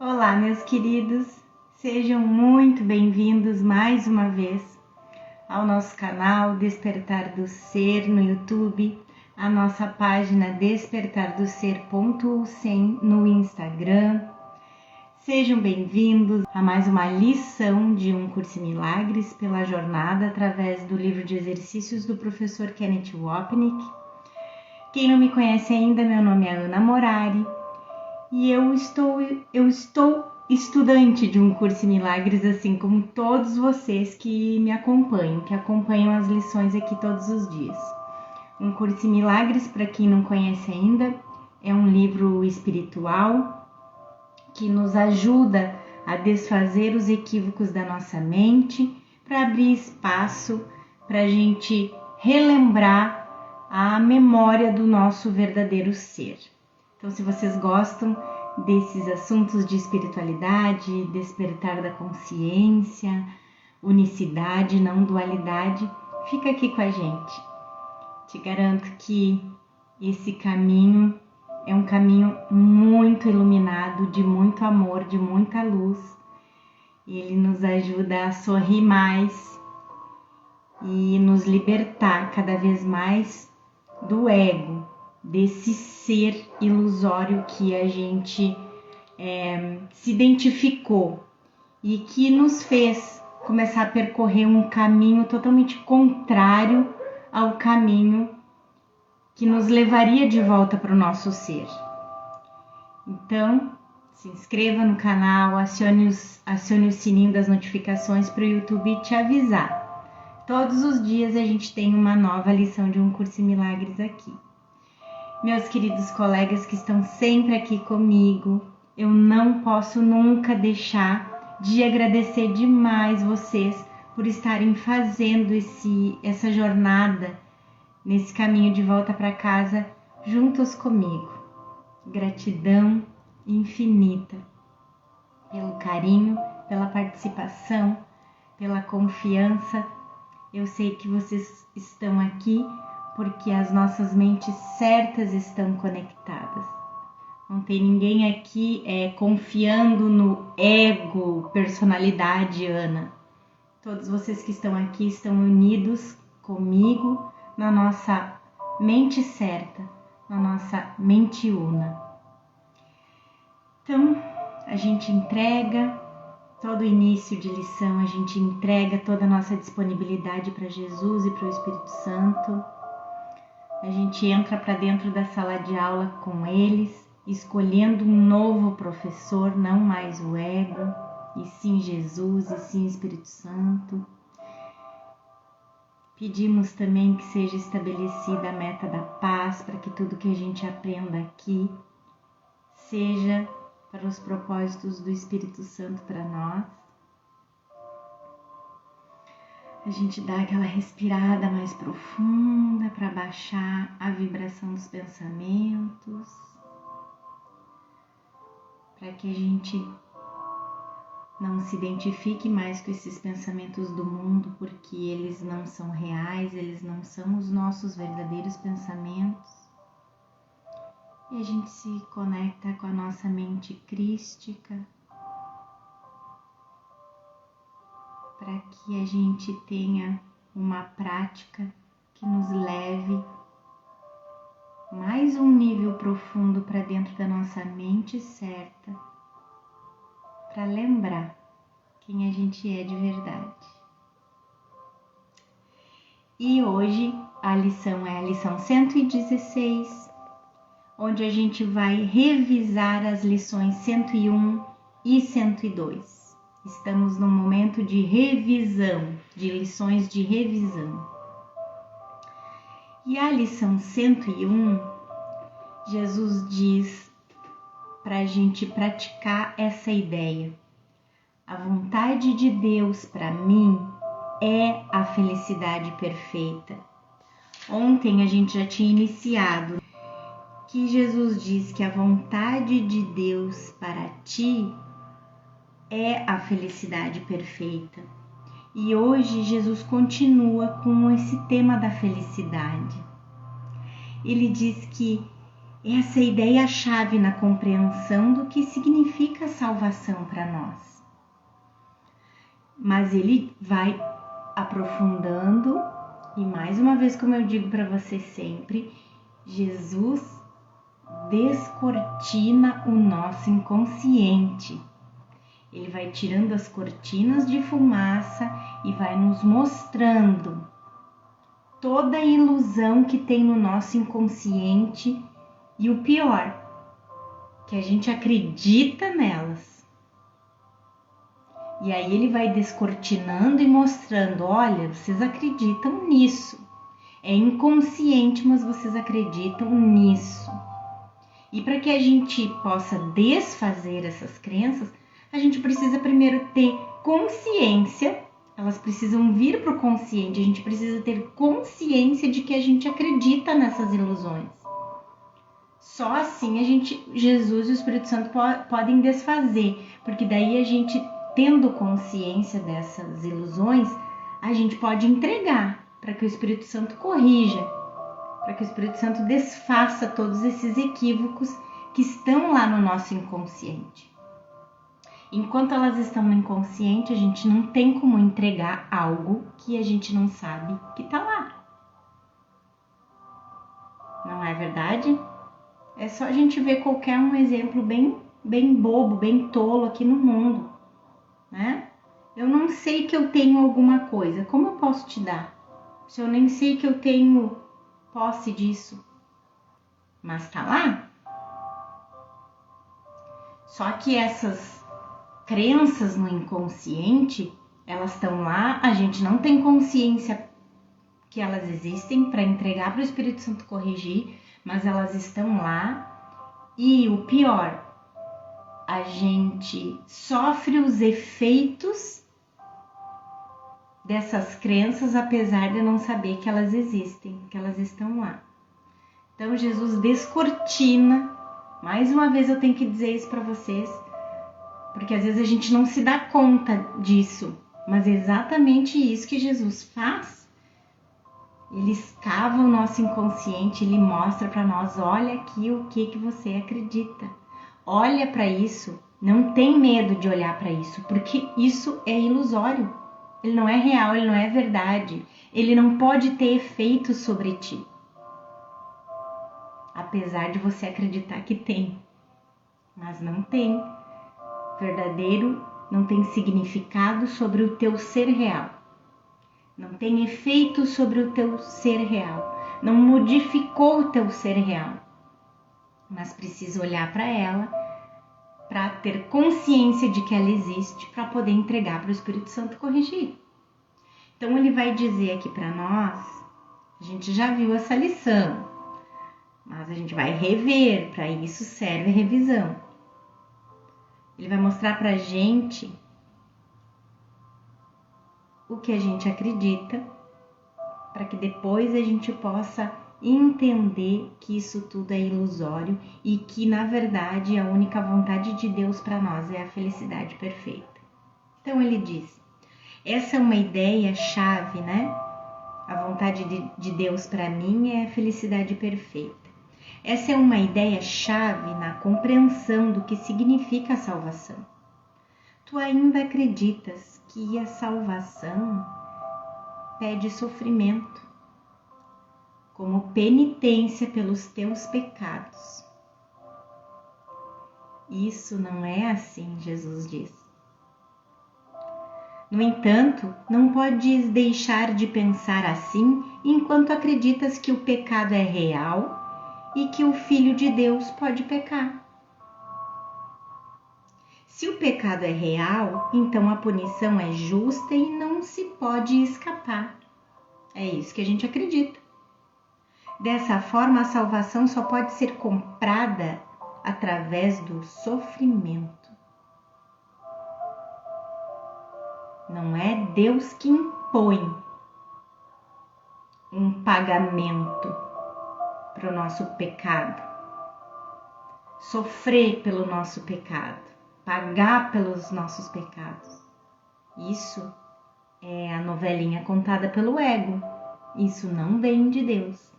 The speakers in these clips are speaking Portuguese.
Olá, meus queridos, sejam muito bem-vindos mais uma vez ao nosso canal Despertar do Ser no YouTube, a nossa página despertardoser.100 no Instagram. Sejam bem-vindos a mais uma lição de Um Curso em Milagres pela jornada através do livro de exercícios do professor Kenneth Wapnick. Quem não me conhece ainda, meu nome é Ana Morari. E eu estou estudante de Um Curso em Milagres, assim como todos vocês que me acompanham, que acompanham as lições aqui todos os dias. Um Curso em Milagres, para quem não conhece ainda, é um livro espiritual que nos ajuda a desfazer os equívocos da nossa mente, para abrir espaço para a gente relembrar a memória do nosso verdadeiro ser. Então, se vocês gostam desses assuntos de espiritualidade, despertar da consciência, unicidade, não dualidade, fica aqui com a gente. Te garanto que esse caminho é um caminho muito iluminado, de muito amor, de muita luz. Ele nos ajuda a sorrir mais e nos libertar cada vez mais do ego, desse ser ilusório que a gente se identificou e que nos fez começar a percorrer um caminho totalmente contrário ao caminho que nos levaria de volta para o nosso ser. Então, se inscreva no canal, acione o sininho das notificações para o YouTube te avisar. Todos os dias a gente tem uma nova lição de Um Curso em Milagres aqui. Meus queridos colegas que estão sempre aqui comigo, eu não posso nunca deixar de agradecer demais vocês por estarem fazendo essa jornada nesse caminho de volta para casa juntos comigo. Gratidão infinita pelo carinho, pela participação, pela confiança. Eu sei que vocês estão aqui porque as nossas mentes certas estão conectadas. Não tem ninguém aqui confiando no ego, personalidade, Ana. Todos vocês que estão aqui estão unidos comigo na nossa mente certa, na nossa mente una. Então, a gente entrega todo início de lição, a gente entrega toda a nossa disponibilidade para Jesus e para o Espírito Santo. A gente entra para dentro da sala de aula com eles, escolhendo um novo professor, não mais o ego, e sim Jesus, e sim Espírito Santo. Pedimos também que seja estabelecida a meta da paz, para que tudo que a gente aprenda aqui seja para os propósitos do Espírito Santo para nós. A gente dá aquela respirada mais profunda para baixar a vibração dos pensamentos, para que a gente não se identifique mais com esses pensamentos do mundo, porque eles não são reais, eles não são os nossos verdadeiros pensamentos. E a gente se conecta com a nossa mente crística, para que a gente tenha uma prática que nos leve mais um nível profundo para dentro da nossa mente certa, para lembrar quem a gente é de verdade. E hoje a lição é a lição 116, onde a gente vai revisar as lições 101 e 102. Estamos num momento de revisão, de lições de revisão. E a lição 101, Jesus diz para a gente praticar essa ideia. A vontade de Deus para mim é a felicidade perfeita. Ontem a gente já tinha iniciado que Jesus diz que a vontade de Deus para ti é a felicidade perfeita. E hoje Jesus continua com esse tema da felicidade. Ele diz que essa ideia-chave na compreensão do que significa salvação para nós. Mas ele vai aprofundando e, mais uma vez, como eu digo para você sempre, Jesus descortina o nosso inconsciente. Ele vai tirando as cortinas de fumaça e vai nos mostrando toda a ilusão que tem no nosso inconsciente e o pior, que a gente acredita nelas. E aí ele vai descortinando e mostrando, olha, vocês acreditam nisso. É inconsciente, mas vocês acreditam nisso. E para que a gente possa desfazer essas crenças, a gente precisa primeiro ter consciência, elas precisam vir para o consciente, a gente precisa ter consciência de que a gente acredita nessas ilusões. Só assim Jesus e o Espírito Santo podem desfazer, porque daí a gente, tendo consciência dessas ilusões, a gente pode entregar para que o Espírito Santo corrija, para que o Espírito Santo desfaça todos esses equívocos que estão lá no nosso inconsciente. Enquanto elas estão no inconsciente, a gente não tem como entregar algo que a gente não sabe que está lá. Não é verdade? É só a gente ver qualquer um exemplo bem bobo, bem tolo aqui no mundo, né? Eu não sei que eu tenho alguma coisa, como eu posso te dar? Se eu nem sei que eu tenho posse disso, mas tá lá. Só que essas crenças no inconsciente, elas estão lá, a gente não tem consciência que elas existem para entregar para o Espírito Santo corrigir, mas elas estão lá e o pior, a gente sofre os efeitos dessas crenças apesar de não saber que elas existem, que elas estão lá. Então Jesus descortina, mais uma vez eu tenho que dizer isso para vocês, porque às vezes a gente não se dá conta disso, mas é exatamente isso que Jesus faz. Ele escava o nosso inconsciente, ele mostra para nós, olha aqui o que você acredita. Olha para isso, não tem medo de olhar para isso, porque isso é ilusório. Ele não é real, ele não é verdade. Ele não pode ter efeito sobre ti. Apesar de você acreditar que tem, mas não tem. Verdadeiro não tem significado sobre o teu ser real. Não tem efeito sobre o teu ser real. Não modificou o teu ser real. Mas precisa olhar para ela, para ter consciência de que ela existe, para poder entregar para o Espírito Santo corrigir. Então ele vai dizer aqui para nós, a gente já viu essa lição, mas a gente vai rever, para isso serve a revisão. Ele vai mostrar para a gente o que a gente acredita, para que depois a gente possa entender que isso tudo é ilusório e que, na verdade, a única vontade de Deus para nós é a felicidade perfeita. Então ele diz, essa é uma ideia-chave, né? A vontade de Deus para mim é a felicidade perfeita. Essa é uma ideia-chave na compreensão do que significa a salvação. Tu ainda acreditas que a salvação pede sofrimento, como penitência pelos teus pecados. Isso não é assim, Jesus diz. No entanto, não podes deixar de pensar assim enquanto acreditas que o pecado é real e que o Filho de Deus pode pecar. Se o pecado é real, então a punição é justa e não se pode escapar. É isso que a gente acredita. Dessa forma, a salvação só pode ser comprada através do sofrimento. Não é Deus que impõe um pagamento para o nosso pecado. Sofrer pelo nosso pecado. Pagar pelos nossos pecados. Isso é a novelinha contada pelo ego. Isso não vem de Deus.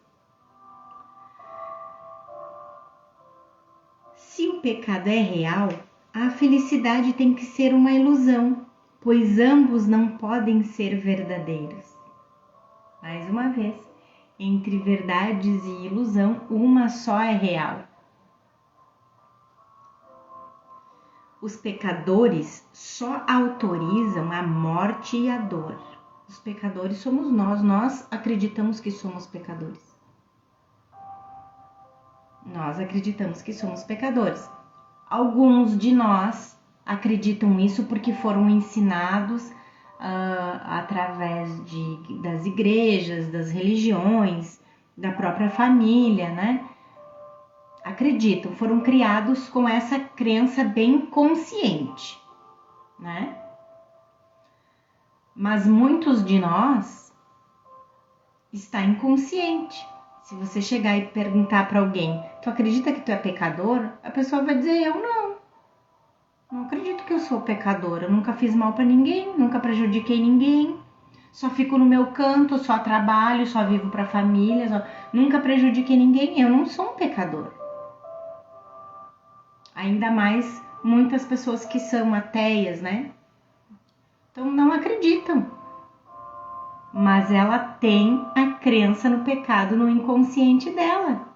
o pecado é real, a felicidade tem que ser uma ilusão, pois ambos não podem ser verdadeiros. Mais uma vez, entre verdades e ilusão, uma só é real. Os pecadores só autorizam a morte e a dor. Os pecadores somos nós acreditamos que somos pecadores. Nós acreditamos que somos pecadores. Alguns de nós acreditam isso porque foram ensinados através das igrejas, das religiões, da própria família, né? Acreditam, foram criados com essa crença bem consciente, né? Mas muitos de nós está inconsciente. Se você chegar e perguntar para alguém, tu acredita que tu é pecador? A pessoa vai dizer, eu não acredito que eu sou pecador, eu nunca fiz mal para ninguém, nunca prejudiquei ninguém, só fico no meu canto, só trabalho, só vivo para a família, nunca prejudiquei ninguém, eu não sou um pecador. Ainda mais muitas pessoas que são ateias, né? Então não acreditam. Mas ela tem a crença no pecado no inconsciente dela.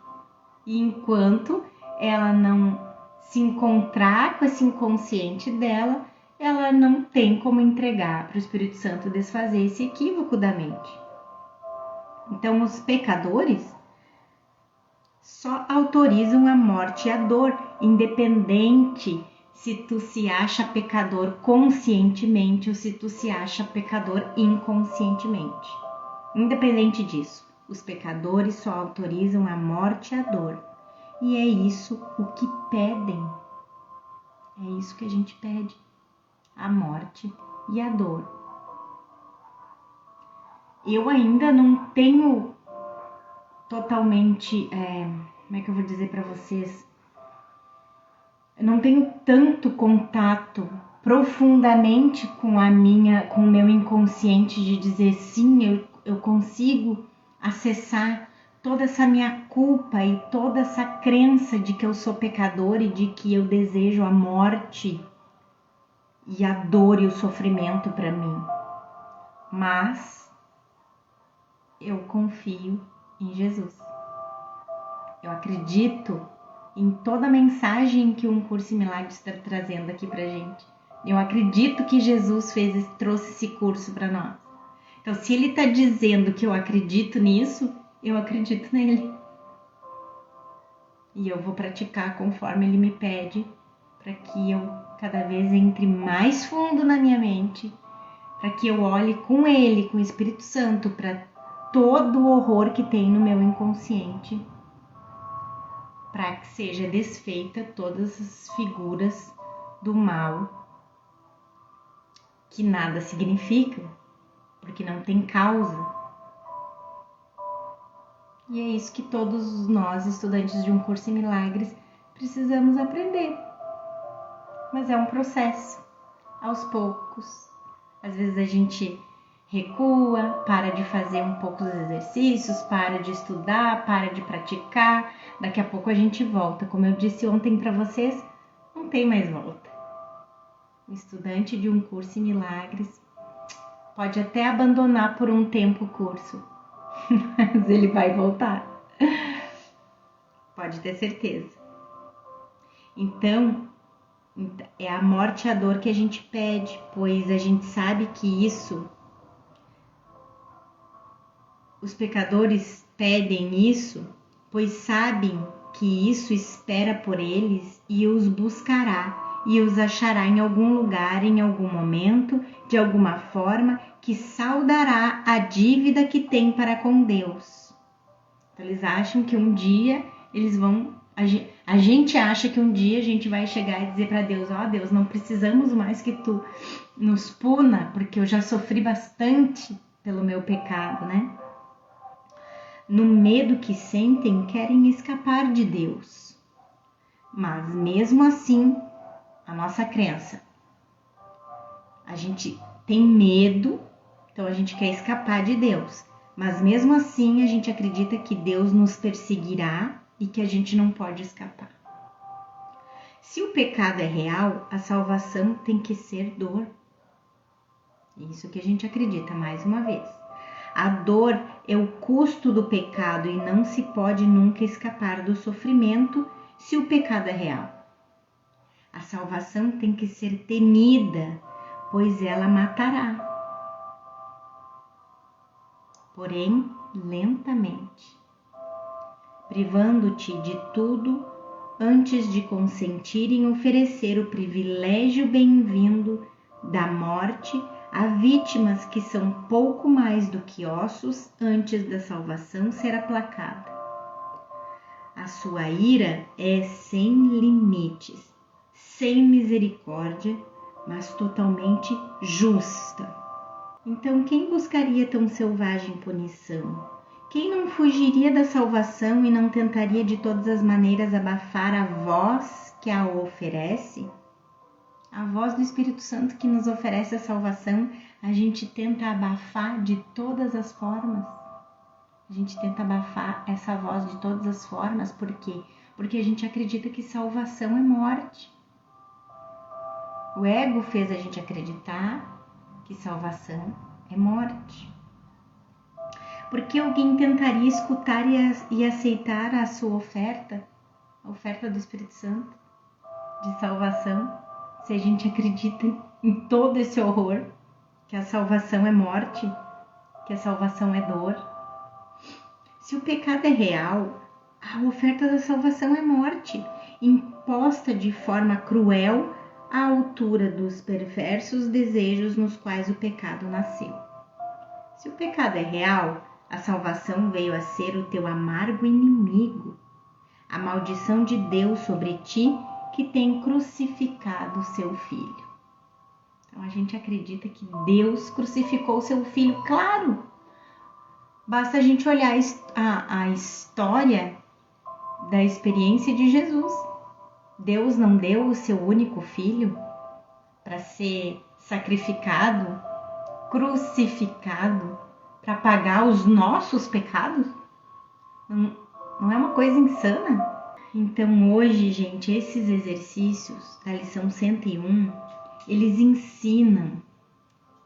E enquanto ela não se encontrar com esse inconsciente dela, ela não tem como entregar para o Espírito Santo desfazer esse equívoco da mente. Então os pecadores só autorizam a morte e a dor, independente se tu se acha pecador conscientemente ou se tu se acha pecador inconscientemente. Independente disso, os pecadores só autorizam a morte e a dor. E é isso o que pedem. É isso que a gente pede. A morte e a dor. Eu ainda não tenho totalmente, como é que eu vou dizer para vocês? Eu não tenho tanto contato profundamente com o meu inconsciente de dizer sim, eu consigo acessar toda essa minha culpa e toda essa crença de que eu sou pecador e de que eu desejo a morte e a dor e o sofrimento para mim. Mas eu confio em Jesus. Eu acredito em toda a mensagem que um Curso em Milagres está trazendo aqui pra gente. Eu acredito que Jesus trouxe esse curso para nós. Então, se ele está dizendo que eu acredito nisso, eu acredito nele. E eu vou praticar conforme ele me pede, para que eu cada vez entre mais fundo na minha mente, para que eu olhe com ele, com o Espírito Santo, para todo o horror que tem no meu inconsciente, para que seja desfeita todas as figuras do mal que nada significam, porque não tem causa. E é isso que todos nós, estudantes de um curso em milagres, precisamos aprender. Mas é um processo, aos poucos. Às vezes a gente recua, para de fazer um pouco dos exercícios, para de estudar, para de praticar. Daqui a pouco a gente volta. Como eu disse ontem para vocês, não tem mais volta. O estudante de um curso em milagres pode até abandonar por um tempo o curso, mas ele vai voltar. Pode ter certeza. Então, é a morte e a dor que a gente pede, pois a gente sabe que isso, os pecadores pedem isso, pois sabem que isso espera por eles e os buscará e os achará em algum lugar, em algum momento, de alguma forma, que saldará a dívida que tem para com Deus. Então, eles acham que um dia eles vão... A gente acha que um dia a gente vai chegar e dizer para Deus, Deus, não precisamos mais que tu nos puna, porque eu já sofri bastante pelo meu pecado, né? No medo que sentem, querem escapar de Deus. Mas mesmo assim, a nossa crença, a gente tem medo, então a gente quer escapar de Deus. Mas mesmo assim, a gente acredita que Deus nos perseguirá e que a gente não pode escapar. Se o pecado é real, a salvação tem que ser dor. Isso que a gente acredita, mais uma vez. A dor é o custo do pecado e não se pode nunca escapar do sofrimento se o pecado é real. A salvação tem que ser temida, pois ela matará. Porém, lentamente, privando-te de tudo antes de consentir em oferecer o privilégio bem-vindo da morte a vítimas que são pouco mais do que ossos antes da salvação ser aplacada. A sua ira é sem limites, sem misericórdia, mas totalmente justa. Então, quem buscaria tão selvagem punição? Quem não fugiria da salvação e não tentaria de todas as maneiras abafar a voz que a oferece? A voz do Espírito Santo que nos oferece a salvação, a gente tenta abafar de todas as formas. A gente tenta abafar essa voz de todas as formas, por quê? Porque a gente acredita que salvação é morte. O ego fez a gente acreditar que salvação é morte. Porque alguém tentaria escutar e aceitar a sua oferta, a oferta do Espírito Santo de salvação, se a gente acredita em todo esse horror, que a salvação é morte, que a salvação é dor. Se o pecado é real, a oferta da salvação é morte, imposta de forma cruel à altura dos perversos desejos nos quais o pecado nasceu. Se o pecado é real, a salvação veio a ser o teu amargo inimigo, a maldição de Deus sobre ti que tem crucificado seu filho. Então a gente acredita que Deus crucificou seu filho, claro! Basta a gente olhar a história da experiência de Jesus. Deus não deu o seu único filho para ser sacrificado, crucificado, para pagar os nossos pecados? Não é uma coisa insana? Então hoje, gente, esses exercícios da lição 101, eles ensinam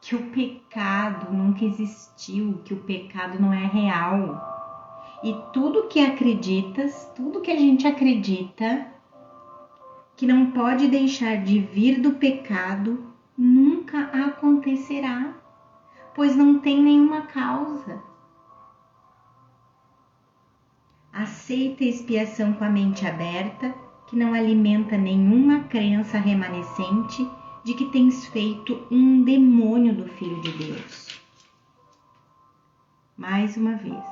que o pecado nunca existiu, que o pecado não é real. E tudo que acreditas, tudo que a gente acredita que não pode deixar de vir do pecado, nunca acontecerá, pois não tem nenhuma causa. Aceita a expiação com a mente aberta, que não alimenta nenhuma crença remanescente de que tens feito um demônio do Filho de Deus. Mais uma vez,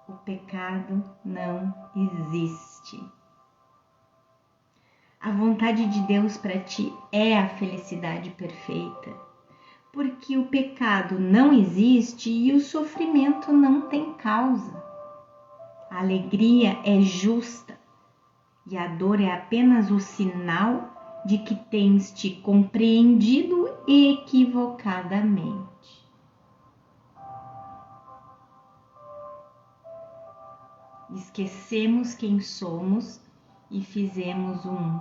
o pecado não existe. A vontade de Deus para ti é a felicidade perfeita, porque o pecado não existe e o sofrimento não tem causa. A alegria é justa e a dor é apenas o sinal de que tens te compreendido equivocadamente. Esquecemos quem somos e fizemos um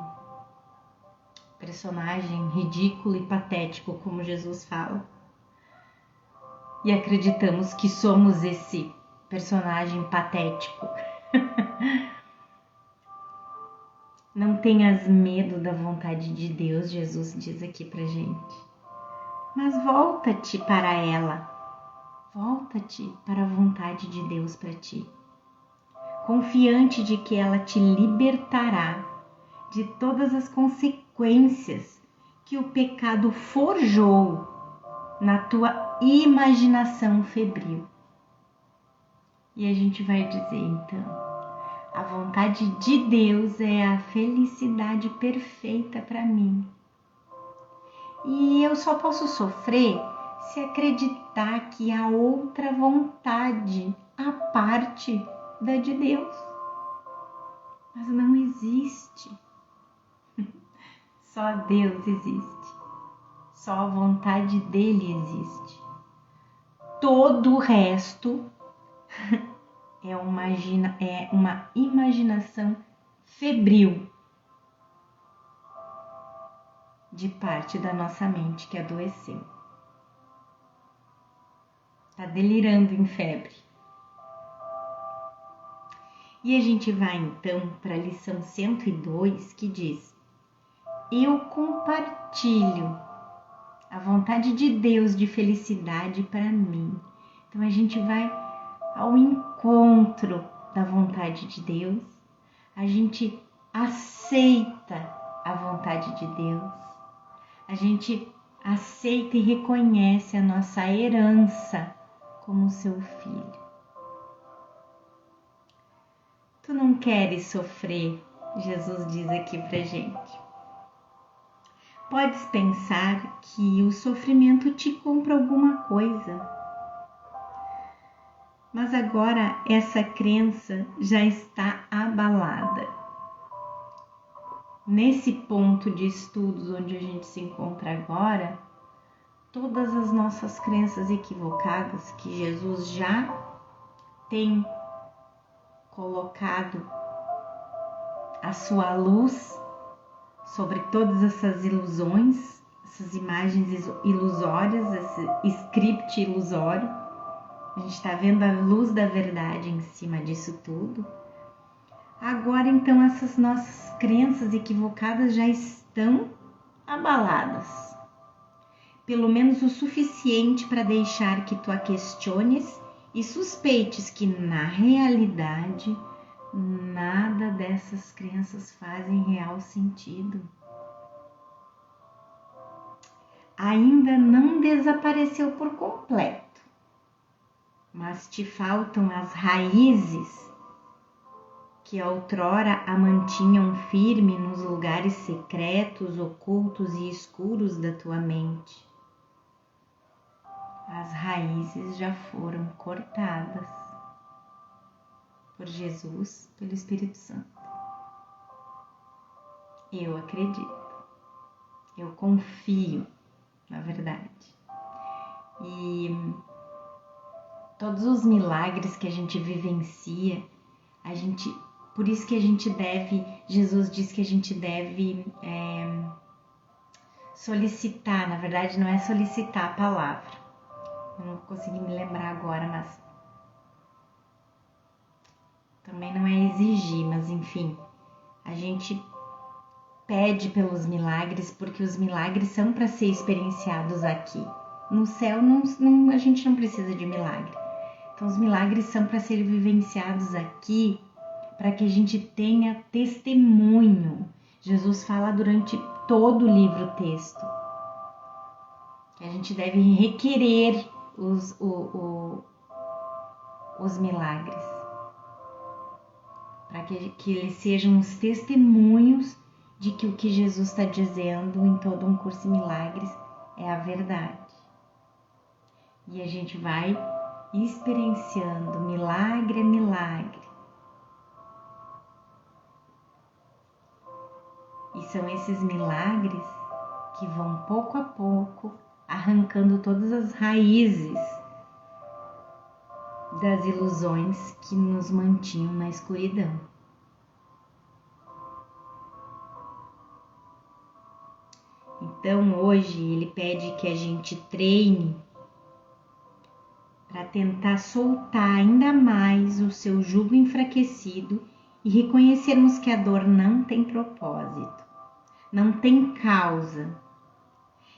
personagem ridículo e patético, como Jesus fala, e acreditamos que somos esse personagem patético. Não tenhas medo da vontade de Deus, Jesus diz aqui pra gente. Mas volta-te para ela. Volta-te para a vontade de Deus para ti. Confiante de que ela te libertará de todas as consequências que o pecado forjou na tua imaginação febril. E a gente vai dizer então, a vontade de Deus é a felicidade perfeita para mim. E eu só posso sofrer se acreditar que há outra vontade à parte da de Deus. Mas não existe. Só Deus existe. Só a vontade dele existe. Todo o resto é uma imaginação febril. de parte da nossa mente que adoeceu. Está delirando em febre. E a gente vai então para a lição 102, que diz: eu compartilho a vontade de Deus de felicidade para mim. Então a gente vai ao encontro da vontade de Deus, a gente aceita a vontade de Deus, a gente aceita e reconhece a nossa herança como seu filho. Tu não queres sofrer, Jesus diz aqui pra gente. Podes pensar que o sofrimento te compra alguma coisa, mas agora essa crença já está abalada. Nesse ponto de estudos onde a gente se encontra agora, todas as nossas crenças equivocadas que Jesus já tem colocado a sua luz sobre todas essas ilusões, essas imagens ilusórias, esse script ilusório. A gente está vendo a luz da verdade em cima disso tudo. Agora, então, essas nossas crenças equivocadas já estão abaladas. Pelo menos o suficiente para deixar que tu a questiones e suspeites que, na realidade, nada dessas crenças fazem real sentido. Ainda não desapareceu por completo, mas te faltam as raízes que outrora a mantinham firme nos lugares secretos, ocultos e escuros da tua mente. As raízes já foram cortadas por Jesus, pelo Espírito Santo. Eu acredito, eu confio, na verdade. E todos os milagres que a gente vivencia, por isso que a gente deve, Jesus diz que a gente deve solicitar, na verdade não é solicitar a palavra, não consegui me lembrar agora, mas também não é exigir, mas enfim, a gente pede pelos milagres, porque os milagres são para ser experienciados aqui. No céu a gente não precisa de milagre. Então os milagres são para ser vivenciados aqui, para que a gente tenha testemunho. Jesus fala durante todo o livro texto que a gente deve requerer os milagres, para que eles sejam os testemunhos de que o que Jesus está dizendo em todo um curso em milagres é a verdade. E a gente vai experienciando milagre a milagre. E são esses milagres que vão pouco a pouco arrancando todas as raízes das ilusões que nos mantinham na escuridão. Então hoje ele pede que a gente treine para tentar soltar ainda mais o seu jugo enfraquecido e reconhecermos que a dor não tem propósito, não tem causa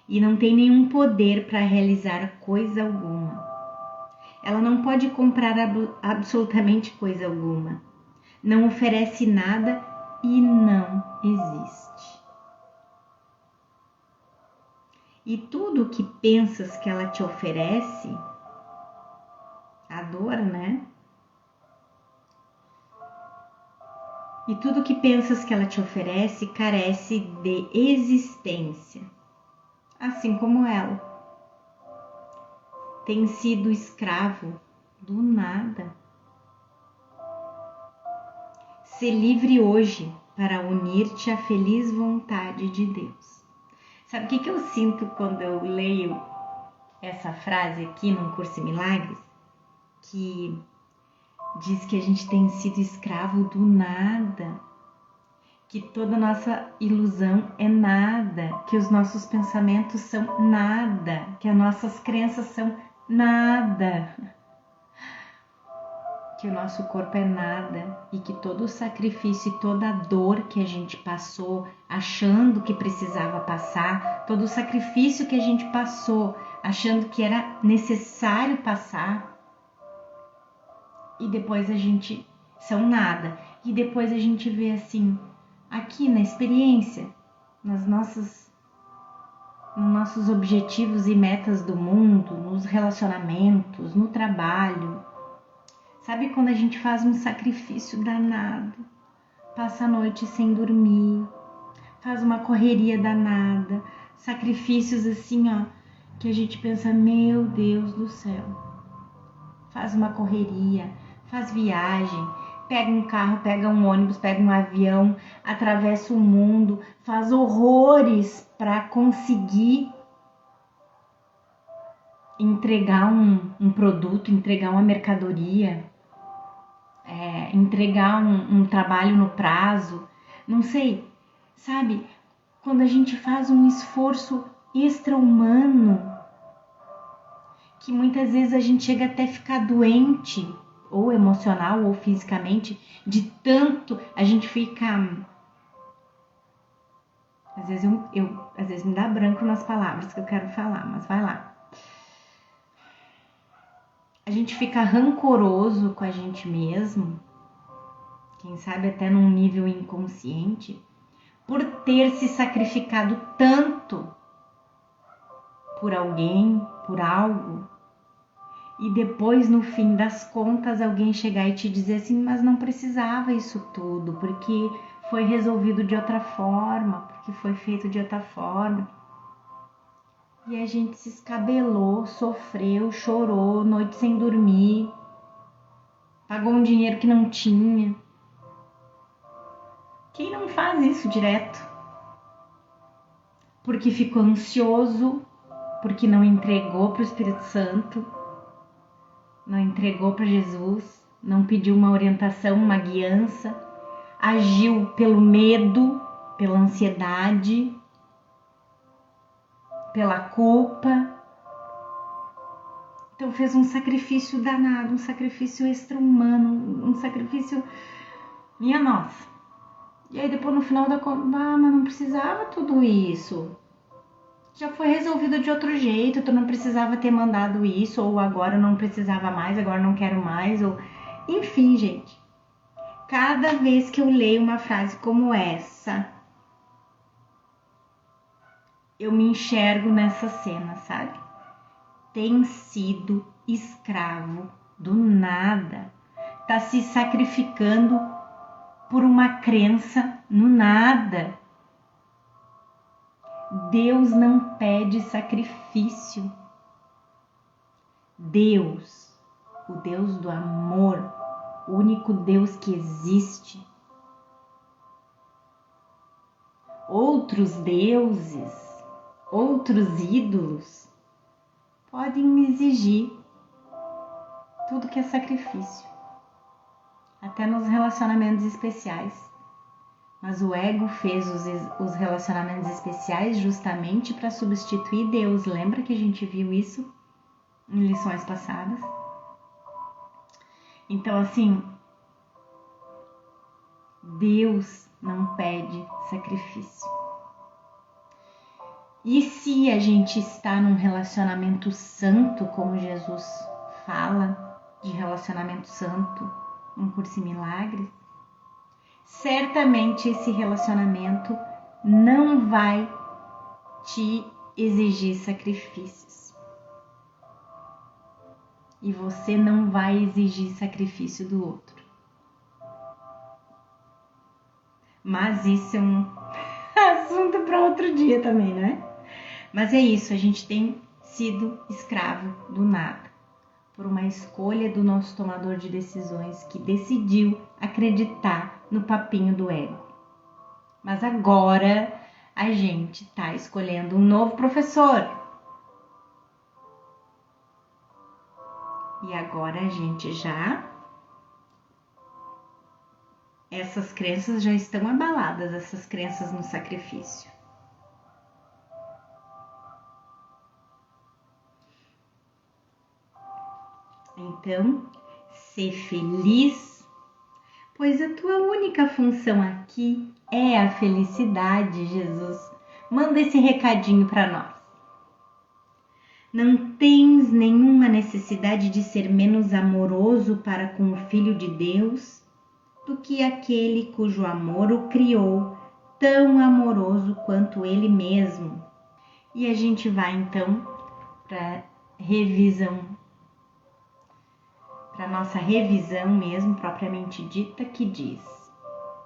e não tem nenhum poder para realizar coisa alguma. Ela não pode comprar absolutamente coisa alguma, não oferece nada e não existe. E tudo o que pensas que ela te oferece, a dor, né? E tudo que pensas que ela te oferece carece de existência, assim como ela. Tem sido escravo do nada. Ser livre hoje para unir-te à feliz vontade de Deus. Sabe o que eu sinto quando eu leio essa frase aqui no Curso em Milagres? Que diz que a gente tem sido escravo do nada. que toda nossa ilusão é nada, que os nossos pensamentos são nada, que as nossas crenças são nada, que o nosso corpo é nada e que todo o sacrifício e toda a dor que a gente passou achando que precisava passar, todo o sacrifício que a gente passou achando que era necessário passar, e depois a gente são nada, e depois a gente vê assim, aqui na experiência, nos nossos objetivos e metas do mundo, nos relacionamentos, no trabalho. Sabe quando a gente faz um sacrifício danado, passa a noite sem dormir, faz uma correria danada, sacrifícios assim, ó, que a gente pensa, meu Deus do céu, faz uma correria, faz viagem, pega um carro, pega um ônibus, pega um avião, atravessa o mundo, faz horrores para conseguir entregar um produto, entregar uma mercadoria, entregar um trabalho no prazo, não sei, sabe? Quando a gente faz um esforço extra-humano, que muitas vezes a gente chega até a ficar doente, ou emocional ou fisicamente, de tanto a gente fica... Às vezes me dá branco nas palavras que eu quero falar, mas vai lá. A gente fica rancoroso com a gente mesmo, quem sabe até num nível inconsciente, por ter se sacrificado tanto por alguém, por algo, e depois no fim das contas alguém chegar e te dizer assim, mas não precisava isso tudo, porque foi resolvido de outra forma, porque foi feito de outra forma. E a gente se escabelou, sofreu, chorou, noite sem dormir, pagou um dinheiro que não tinha. Quem não faz isso direto? Porque ficou ansioso, porque não entregou para o Espírito Santo, não entregou para Jesus, não pediu uma orientação, uma guiança, agiu pelo medo, pela ansiedade, pela culpa. Então fez um sacrifício danado, um sacrifício extra-humano, um sacrifício, minha nossa. E aí depois no final da conta, mas não precisava tudo isso. Já foi resolvido de outro jeito, tu não precisava ter mandado isso, ou agora não precisava mais, agora não quero mais, ou... Enfim, gente. Cada vez que eu leio uma frase como essa, eu me enxergo nessa cena, sabe? Tem sido escravo do nada, tá se sacrificando por uma crença no nada. Deus não pede sacrifício. Deus, o Deus do amor, o único Deus que existe. Outros deuses, outros ídolos podem exigir tudo que é sacrifício, até nos relacionamentos especiais. Mas o ego fez os relacionamentos especiais justamente para substituir Deus. Lembra que a gente viu isso em lições passadas? Então, assim, Deus não pede sacrifício. E se a gente está num relacionamento santo, como Jesus fala de relacionamento santo, um curso em milagres, certamente esse relacionamento não vai te exigir sacrifícios. E você não vai exigir sacrifício do outro. Mas isso é um assunto para outro dia também, né? Mas é isso, a gente tem sido escravo do nada, por uma escolha do nosso tomador de decisões que decidiu acreditar no papinho do ego. Mas agora a gente está escolhendo um novo professor. E agora a gente já essas crenças já estão abaladas, essas crenças no sacrifício. Então, ser feliz, pois a tua única função aqui é a felicidade, Jesus. Manda esse recadinho para nós. Não tens nenhuma necessidade de ser menos amoroso para com o Filho de Deus do que aquele cujo amor o criou, tão amoroso quanto ele mesmo. E a gente vai então para nossa revisão mesmo, propriamente dita, que diz: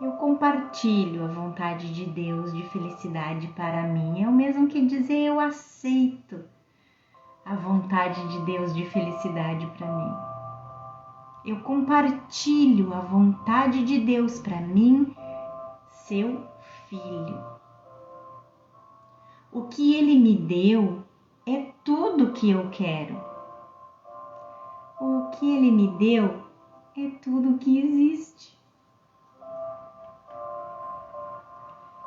eu compartilho a vontade de Deus de felicidade para mim. É o mesmo que dizer eu aceito a vontade de Deus de felicidade para mim. Eu compartilho a vontade de Deus para mim, seu filho. O que ele me deu é tudo que eu quero. O que ele me deu é tudo que existe.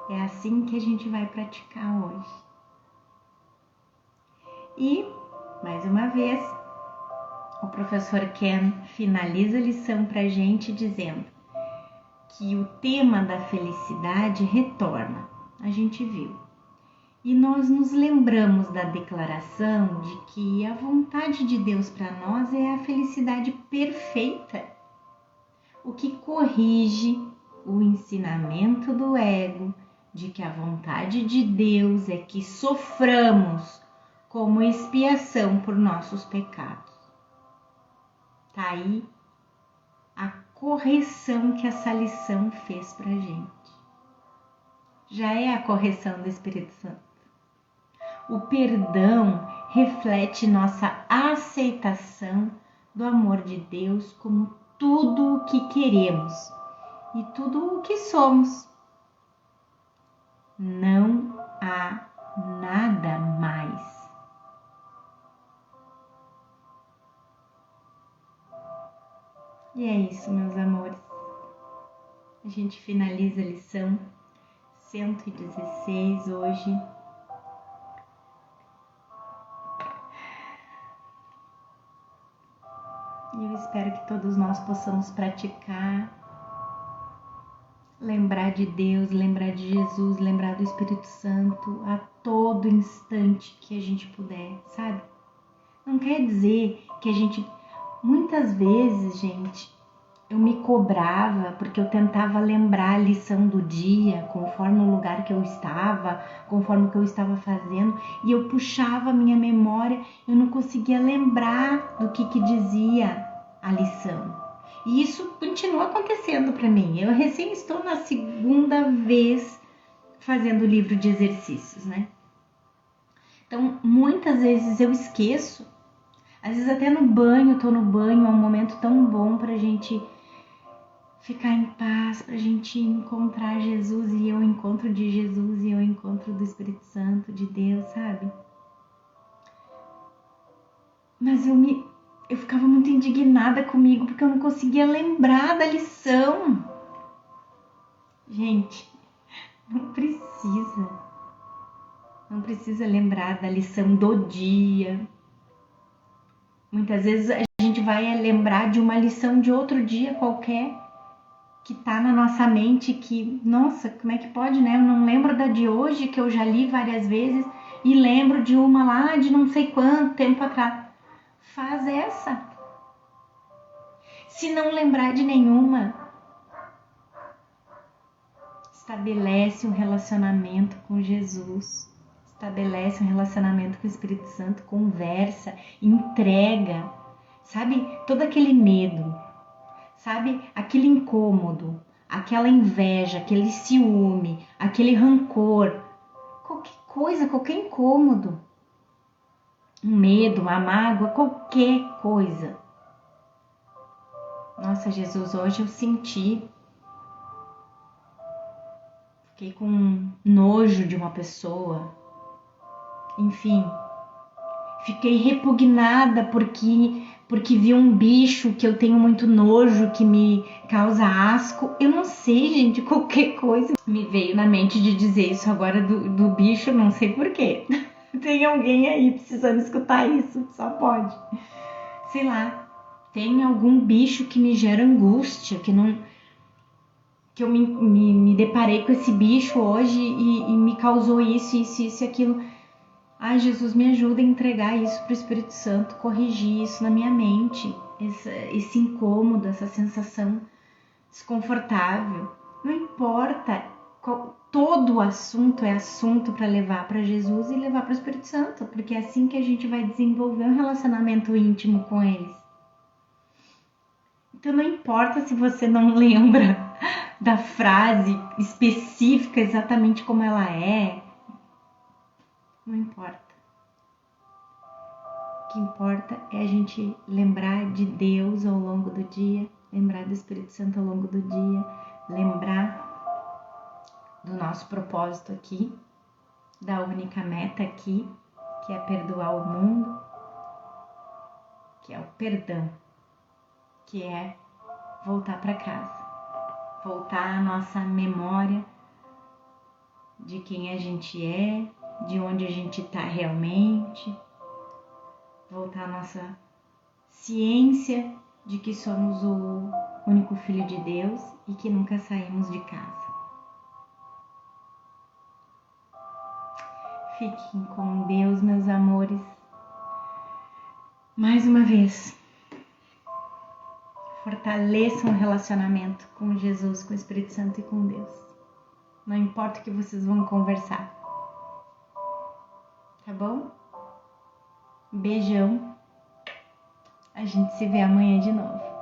É assim que a gente vai praticar hoje. E, mais uma vez, o professor Ken finaliza a lição para a gente dizendo que o tema da felicidade retorna. A gente viu. E nós nos lembramos da declaração de que a vontade de Deus para nós é a felicidade perfeita, o que corrige o ensinamento do ego de que a vontade de Deus é que soframos como expiação por nossos pecados. Tá aí a correção que essa lição fez pra gente. Já é a correção do Espírito Santo. O perdão reflete nossa aceitação do amor de Deus como tudo o que queremos e tudo o que somos. Não há nada mais. E é isso, meus amores. A gente finaliza a lição 116 hoje. E eu espero que todos nós possamos praticar, lembrar de Deus, lembrar de Jesus, lembrar do Espírito Santo a todo instante que a gente puder, sabe? Não quer dizer que a gente... Muitas vezes, gente, eu me cobrava porque eu tentava lembrar a lição do dia, conforme o lugar que eu estava, conforme o que eu estava fazendo, e eu puxava a minha memória, eu não conseguia lembrar do que dizia a lição. E isso continua acontecendo para mim. Eu recém estou na segunda vez fazendo o livro de exercícios, né? Então, muitas vezes eu esqueço. Às vezes até no banho, tô no banho, é um momento tão bom pra gente ficar em paz, pra gente encontrar Jesus, e eu encontro de Jesus e eu encontro do Espírito Santo, de Deus, sabe? Mas eu ficava muito indignada comigo porque eu não conseguia lembrar da lição. Gente, não precisa lembrar da lição do dia. Muitas vezes a gente vai lembrar de uma lição de outro dia qualquer que tá na nossa mente, que, nossa, como é que pode, né? Eu não lembro da de hoje, que eu já li várias vezes, e lembro de uma lá de não sei quanto tempo atrás. Faz essa. Se não lembrar de nenhuma, estabelece um relacionamento com Jesus, estabelece um relacionamento com o Espírito Santo, conversa, entrega, sabe? Todo aquele medo, sabe? Aquele incômodo, aquela inveja, aquele ciúme, aquele rancor, qualquer coisa, qualquer incômodo, um medo, uma mágoa, qualquer coisa. Nossa, Jesus, hoje eu senti, fiquei com nojo de uma pessoa, enfim, fiquei repugnada porque porque vi um bicho que eu tenho muito nojo, que me causa asco. Eu não sei, gente, qualquer coisa me veio na mente de dizer isso agora do bicho, não sei porquê. Tem alguém aí precisando escutar isso, só pode. Sei lá, tem algum bicho que me gera angústia, que eu me deparei com esse bicho hoje e me causou isso e aquilo. Ai, Jesus, me ajuda a entregar isso para o Espírito Santo, corrigir isso na minha mente, esse incômodo, essa sensação desconfortável. Não importa, todo o assunto é assunto para levar para Jesus e levar para o Espírito Santo, porque é assim que a gente vai desenvolver um relacionamento íntimo com eles. Então não importa se você não lembra da frase específica exatamente como ela é, não importa. O que importa é a gente lembrar de Deus ao longo do dia, lembrar do Espírito Santo ao longo do dia, lembrar do nosso propósito aqui, da única meta aqui, que é perdoar o mundo, que é o perdão, que é voltar para casa, voltar à nossa memória de quem a gente é, de onde a gente está realmente, voltar à nossa ciência de que somos o único filho de Deus e que nunca saímos de casa. Fiquem com Deus, meus amores. Mais uma vez, fortaleçam o relacionamento com Jesus, com o Espírito Santo e com Deus. Não importa o que vocês vão conversar. Tá bom? Beijão. A gente se vê amanhã de novo.